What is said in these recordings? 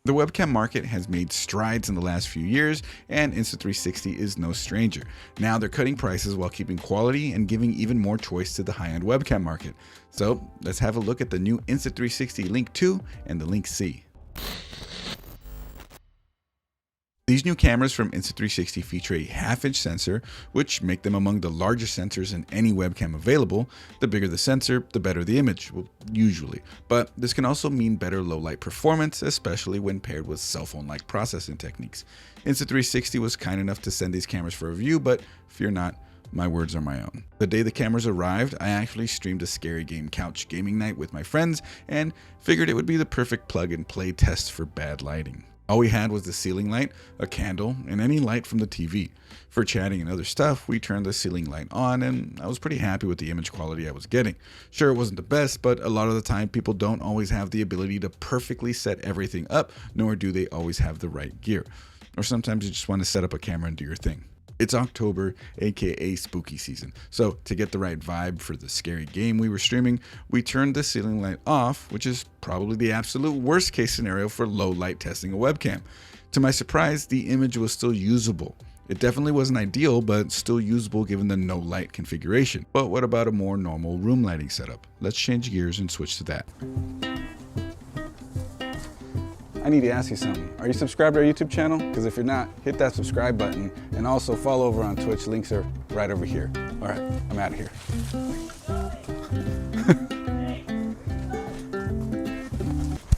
The webcam market has made strides in the last few years, and Insta360 is no stranger. Now they're cutting prices while keeping quality and giving even more choice to the high-end webcam market. So let's have a look at the new Insta360 Link 2 and the Link C. These new cameras from Insta360 feature a half-inch sensor, which make them among the largest sensors in any webcam available. The bigger the sensor, the better the image, well, usually. But this can also mean better low-light performance, especially when paired with cell phone-like processing techniques. Insta360 was kind enough to send these cameras for review, but fear not, my words are my own. The day the cameras arrived, I actually streamed a scary game couch gaming night with my friends and figured it would be the perfect plug-and-play test for bad lighting. All we had was the ceiling light, a candle, and any light from the TV. For chatting and other stuff, we turned the ceiling light on, and I was pretty happy with the image quality I was getting. Sure, it wasn't the best, but a lot of the time people don't always have the ability to perfectly set everything up, nor do they always have the right gear. Or sometimes you just want to set up a camera and do your thing. It's October, aka spooky season, so to get the right vibe for the scary game we were streaming, we turned the ceiling light off, which is probably the absolute worst case scenario for low light testing a webcam. To my surprise, the image was still usable. It definitely wasn't ideal, but still usable given the no light configuration. But what about a more normal room lighting setup? Let's change gears and switch to that. I need to ask you something. Are you subscribed to our YouTube channel? Because if you're not, hit that subscribe button and also follow over on Twitch. Links are right over here. All right, I'm out of here.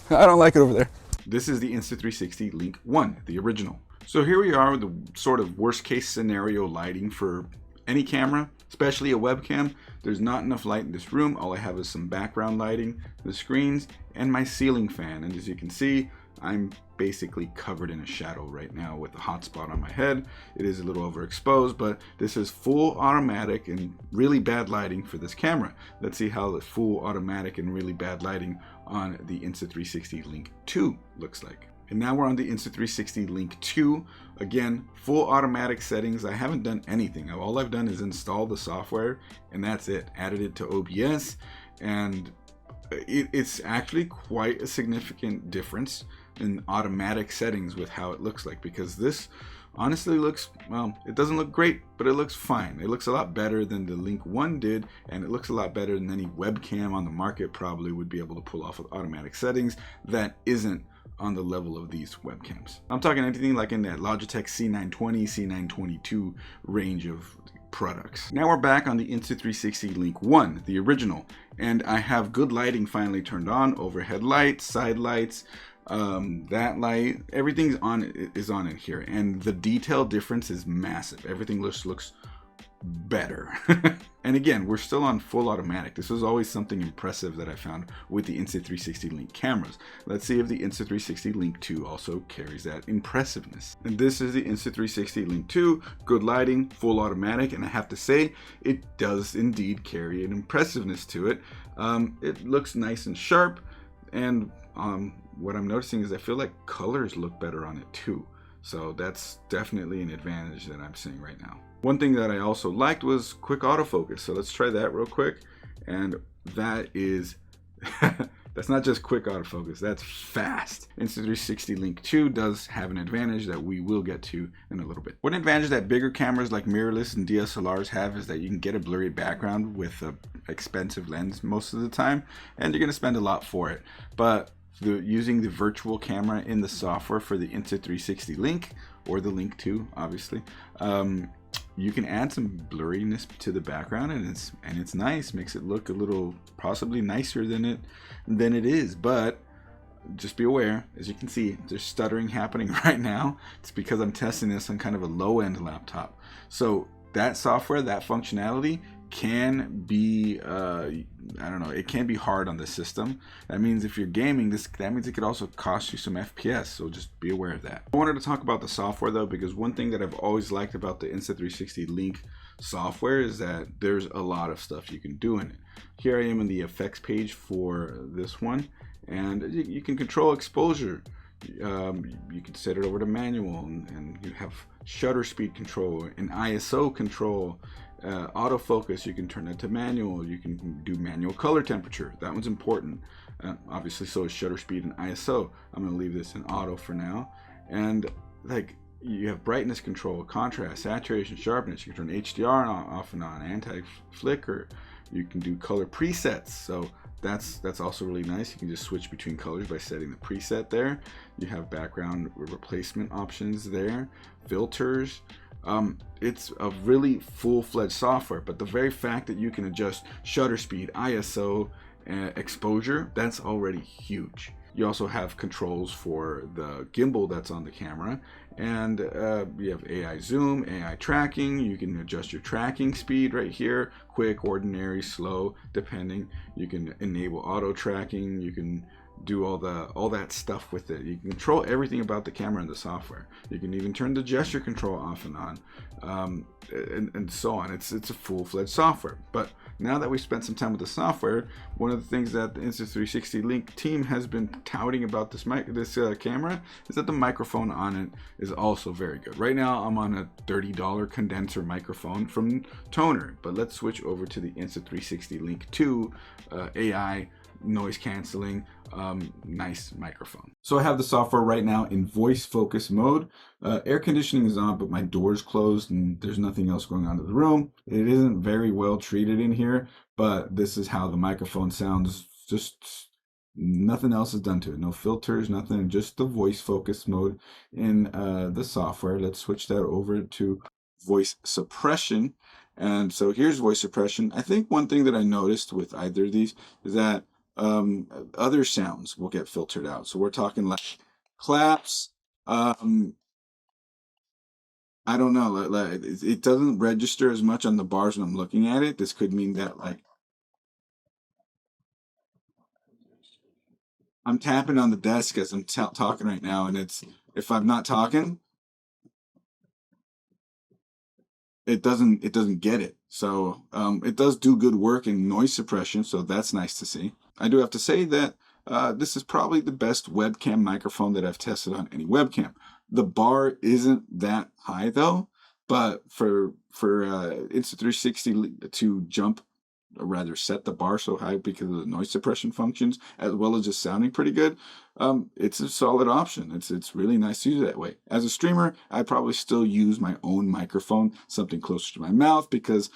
I don't like it over there. This is the Insta360 Link 1, the original. So here we are with the sort of worst case scenario lighting for any camera, especially a webcam. There's not enough light in this room. All I have is some background lighting, the screens, and my ceiling fan. And as you can see, I'm basically covered in a shadow right now with a hot spot on my head. It is a little overexposed, but this is full automatic and really bad lighting for this camera. Let's see how the full automatic and really bad lighting on the Insta360 Link 2 looks like. And now we're on the Insta360 Link 2. Again, full automatic settings. I haven't done anything. All I've done is install the software and that's it. Added it to OBS, and it's actually quite a significant difference in automatic settings with how it looks like, because this honestly looks, well, it doesn't look great, but it looks fine. It looks a lot better than the Link 1 did, and it looks a lot better than any webcam on the market probably would be able to pull off with automatic settings that isn't on the level of these webcams. I'm talking anything like in that Logitech C920, C922 range of products. Now we're back on the Insta360 Link 1, the original, and I have good lighting finally turned on, overhead lights, side lights, that light, everything's on in here, and the detail difference is massive. Everything looks better. And again, we're still on full automatic. This was always something impressive that I found with the Insta360 Link cameras. Let's see if the Insta360 Link 2 also carries that impressiveness. And this is the Insta360 Link 2, good lighting, full automatic, and I have to say, it does indeed carry an impressiveness to it. It looks nice and sharp, and what I'm noticing is I feel like colors look better on it too. So that's definitely an advantage that I'm seeing right now. One thing that I also liked was quick autofocus. So let's try that real quick. And that is, that's not just quick autofocus, that's fast. Insta360 Link 2 does have an advantage that we will get to in a little bit. One advantage that bigger cameras like mirrorless and DSLRs have is that you can get a blurry background with an expensive lens most of the time, and you're gonna spend a lot for it. But using the virtual camera in the software for the Insta360 Link, or the Link 2 obviously, you can add some blurriness to the background, and it's nice, makes it look a little possibly nicer than it is. But just be aware, as you can see, there's stuttering happening right now. It's because I'm testing this on kind of a low-end laptop. So that software, that functionality can be I don't know, it can be hard on the system. That means if you're gaming, that means it could also cost you some FPS, so just be aware of that. I wanted to talk about the software though, because one thing that I've always liked about the Insta360 Link software is that there's a lot of stuff you can do in it. Here I am in the effects page for this one, and you can control exposure. You can set it over to manual, and you have shutter speed control and ISO control, Autofocus, you can turn it to manual. You can do manual color temperature. That one's important. Obviously, so is shutter speed and ISO. I'm going to leave this in auto for now. And like, you have brightness control, contrast, saturation, sharpness. You can turn HDR off and on, anti-flicker. You can do color presets. So that's also really nice. You can just switch between colors by setting the preset there. You have background replacement options there, filters. It's a really full-fledged software, but the very fact that you can adjust shutter speed, ISO, exposure, that's already huge. You also have controls for the gimbal that's on the camera, and you have AI zoom, AI tracking. You can adjust your tracking speed right here, quick, ordinary, slow, depending. You can enable auto tracking. You can do all that stuff with it. You can control everything about the camera and the software. You can even turn the gesture control off and on, and so on. It's a full-fledged software. But now that we spent some time with the software, one of the things that the Insta360 Link team has been touting about this camera is that the microphone on it is also very good. Right now I'm on a $30 condenser microphone from Toner, but let's switch over to the Insta360 Link 2 AI noise canceling nice microphone. So I have the software right now in voice focus mode. Air conditioning is on, but my door's closed and there's nothing else going on in the room. It isn't very well treated in here, but this is how the microphone sounds. Just nothing else is done to it. No filters, nothing, just the voice focus mode in the software. Let's switch that over to voice suppression. And so here's voice suppression. I think one thing that I noticed with either of these is that other sounds will get filtered out. So we're talking like claps. I don't know. Like, it doesn't register as much on the bars when I'm looking at it. This could mean that like I'm tapping on the desk as I'm talking right now, and if I'm not talking, it doesn't get it. So it does do good work in noise suppression, so that's nice to see. I do have to say that this is probably the best webcam microphone that I've tested on any webcam. The bar isn't that high though, but for Insta360 to jump, or rather set the bar so high because of the noise suppression functions, as well as just sounding pretty good, it's a solid option. It's really nice to use that way. As a streamer, I probably still use my own microphone, something closer to my mouth, because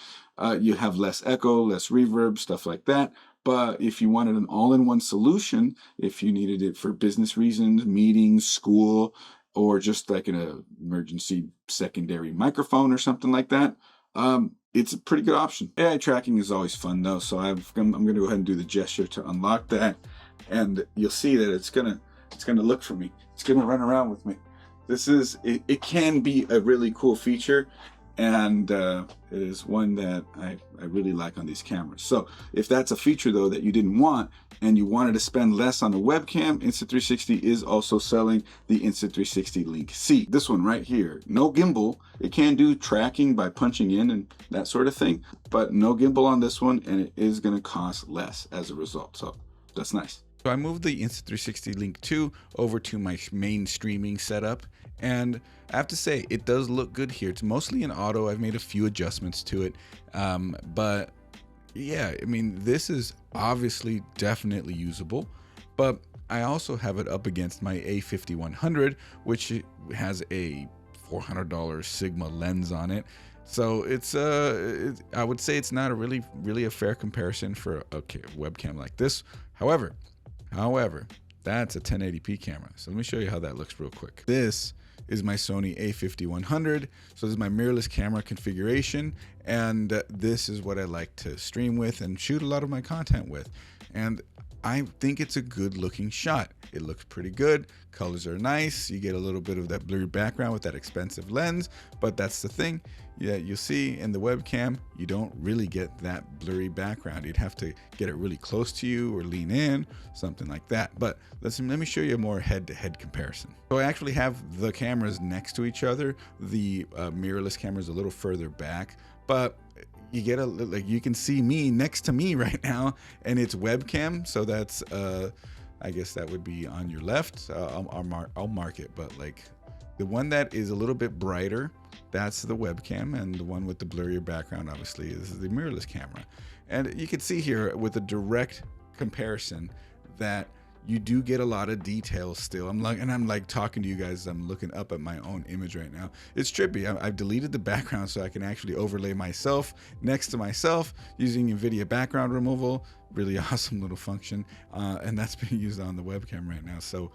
you have less echo, less reverb, stuff like that. But if you wanted an all-in-one solution, if you needed it for business reasons, meetings, school, or just like an emergency secondary microphone or something like that, it's a pretty good option. AI tracking is always fun though, so I'm going to go ahead and do the gesture to unlock that, and you'll see that it's gonna look for me. It's gonna run around with me. It can be a really cool feature, and it is one that I really like on these cameras. So if that's a feature though that you didn't want and you wanted to spend less on a webcam, Insta360 is also selling the Insta360 Link C. This one right here, no gimbal. It can do tracking by punching in and that sort of thing, but no gimbal on this one, and it is going to cost less as a result. So that's nice. So I moved the Insta360 Link 2 over to my main streaming setup, and I have to say it does look good here. It's mostly in auto. I've made a few adjustments to it, but yeah, I mean, this is obviously definitely usable, but I also have it up against my A5100, which has a $400 Sigma lens on it. So I would say it's not a really a fair comparison for a webcam like this. However, that's a 1080p camera. So let me show you how that looks real quick. This is my Sony A5100. So this is my mirrorless camera configuration, and this is what I like to stream with and shoot a lot of my content with. And I think it's a good looking shot. It looks pretty good. Colors are nice. You get a little bit of that blurry background with that expensive lens, but that's the thing. Yeah, you see in the webcam, you don't really get that blurry background. You'd have to get it really close to you or lean in, something like that. But let me show you a more head-to-head comparison. So I actually have the cameras next to each other. The mirrorless camera is a little further back, but you get you can see me next to me right now, and it's webcam. So that's I guess that would be on your left. I'll mark it, but like The one that is a little bit brighter, that's the webcam, and the one with the blurrier background obviously is the mirrorless camera. And you can see here with a direct comparison that you do get a lot of details still. I'm like talking to you guys, I'm looking up at my own image right now. It's trippy. I've deleted the background so I can actually overlay myself next to myself using NVIDIA background removal. Really awesome little function, and that's being used on the webcam right now. So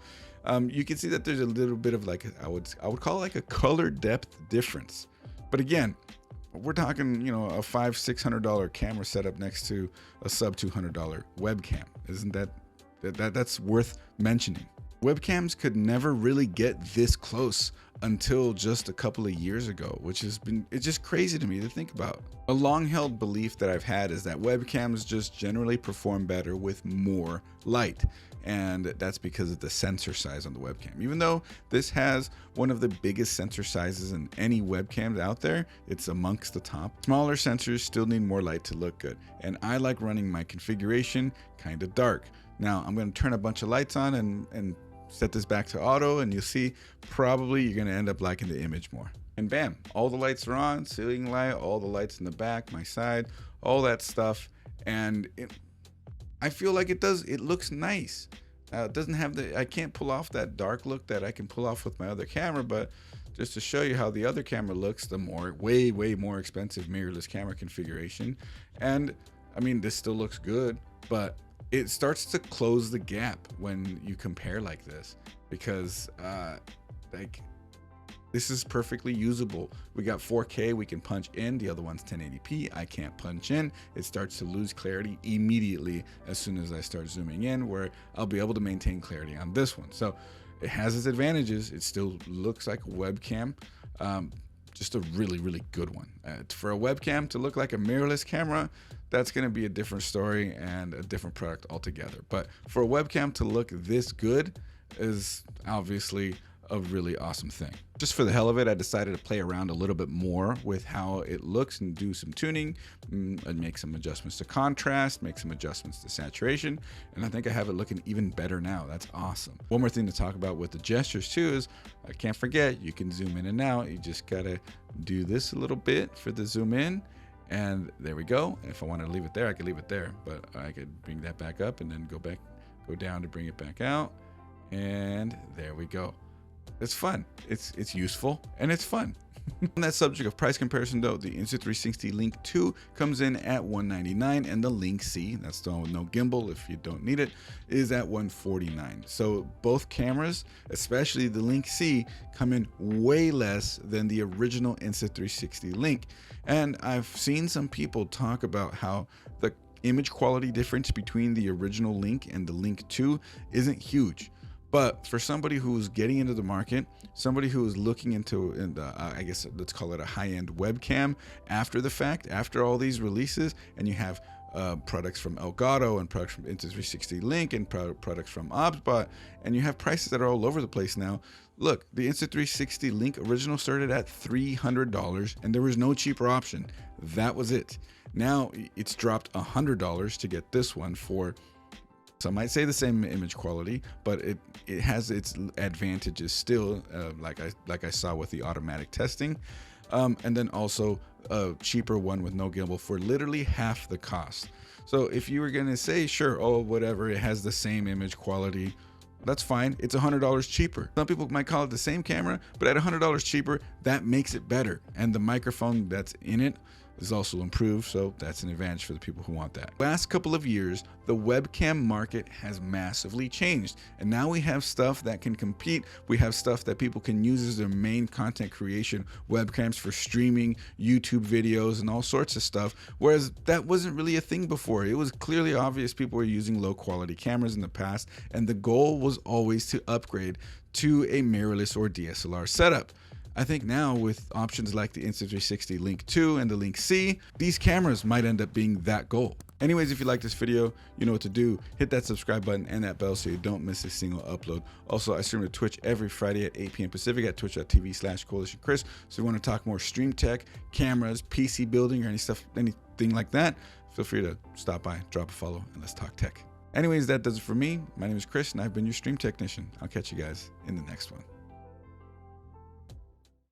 you can see that there's a little bit of like, I would call it like a color depth difference. But again, we're talking, you know, a $500-600 camera setup next to a sub $200 webcam. Isn't that's worth mentioning? Webcams could never really get this close until just a couple of years ago, which it's just crazy to me to think about. A long-held belief that I've had is that webcams just generally perform better with more light, and that's because of the sensor size on the webcam. Even though this has one of the biggest sensor sizes in any webcams out there, it's amongst the top. Smaller sensors still need more light to look good, and I like running my configuration kind of dark. Now I'm going to turn a bunch of lights on and set this back to auto, and you'll see probably you're going to end up liking the image more. And bam, all the lights are on, ceiling light, all the lights in the back, my side, all that stuff. And I feel like it looks nice. It doesn't have I can't pull off that dark look that I can pull off with my other camera, but just to show you how the other camera looks, the way more expensive mirrorless camera configuration. And I mean, this still looks good, but it starts to close the gap when you compare like this, because like this is perfectly usable. We got 4K, we can punch in. The other one's 1080p. I can't punch in. It starts to lose clarity immediately as soon as I start zooming in, where I'll be able to maintain clarity on this one. So it has its advantages. It still looks like a webcam. Just a really good one. For a webcam to look like a mirrorless camera, that's going to be a different story and a different product altogether. But for a webcam to look this good is obviously a really awesome thing. Just for the hell of it, I decided to play around a little bit more with how it looks and do some tuning and make some adjustments to contrast, make some adjustments to saturation, and I think I have it looking even better now. That's awesome. One more thing to talk about with the gestures too is, I can't forget, you can zoom in and out. You just gotta do this a little bit for the zoom in, and there we go. If I want to leave it there, I could leave it there, but I could bring that back up and then go down to bring it back out, and there we go. It's fun, it's useful, and it's fun. On that subject of price comparison though, the Insta360 Link 2 comes in at $199, and the Link C, that's the one with no gimbal if you don't need it, is at $149. So both cameras, especially the Link C, come in way less than the original Insta360 Link. And I've seen some people talk about how the image quality difference between the original Link and the Link 2 isn't huge. But for somebody who's getting into the market, somebody who is looking into, I guess let's call it a high-end webcam after the fact, after all these releases, and you have products from Elgato and products from Insta360 Link and products from OBSBot, and you have prices that are all over the place now. Look, the Insta360 Link original started at $300, and there was no cheaper option. That was it. Now it's dropped $100 to get this one for, some might say, the same image quality, but it has its advantages still, like I saw with the automatic testing, and then also a cheaper one with no gimbal for literally half the cost. So if you were gonna say, sure, oh whatever, it has the same image quality, that's fine. It's $100 cheaper. Some people might call it the same camera, but at $100 cheaper, that makes it better. And the microphone that's in it is also improved, so that's an advantage for the people who want that. Last couple of years, the webcam market has massively changed, and now we have stuff that can compete. We have stuff that people can use as their main content creation, webcams for streaming, YouTube videos, and all sorts of stuff, whereas that wasn't really a thing before. It was clearly obvious people were using low quality cameras in the past, and the goal was always to upgrade to a mirrorless or DSLR setup. I think now with options like the Insta360 Link 2 and the Link C, these cameras might end up being that goal. Anyways, if you like this video, you know what to do. Hit that subscribe button and that bell so you don't miss a single upload. Also, I stream to Twitch every Friday at 8 p.m. Pacific at twitch.tv/CoalitionChris. So if you want to talk more stream tech, cameras, PC building, or anything like that, feel free to stop by, drop a follow, and let's talk tech. Anyways, that does it for me. My name is Chris, and I've been your stream technician. I'll catch you guys in the next one.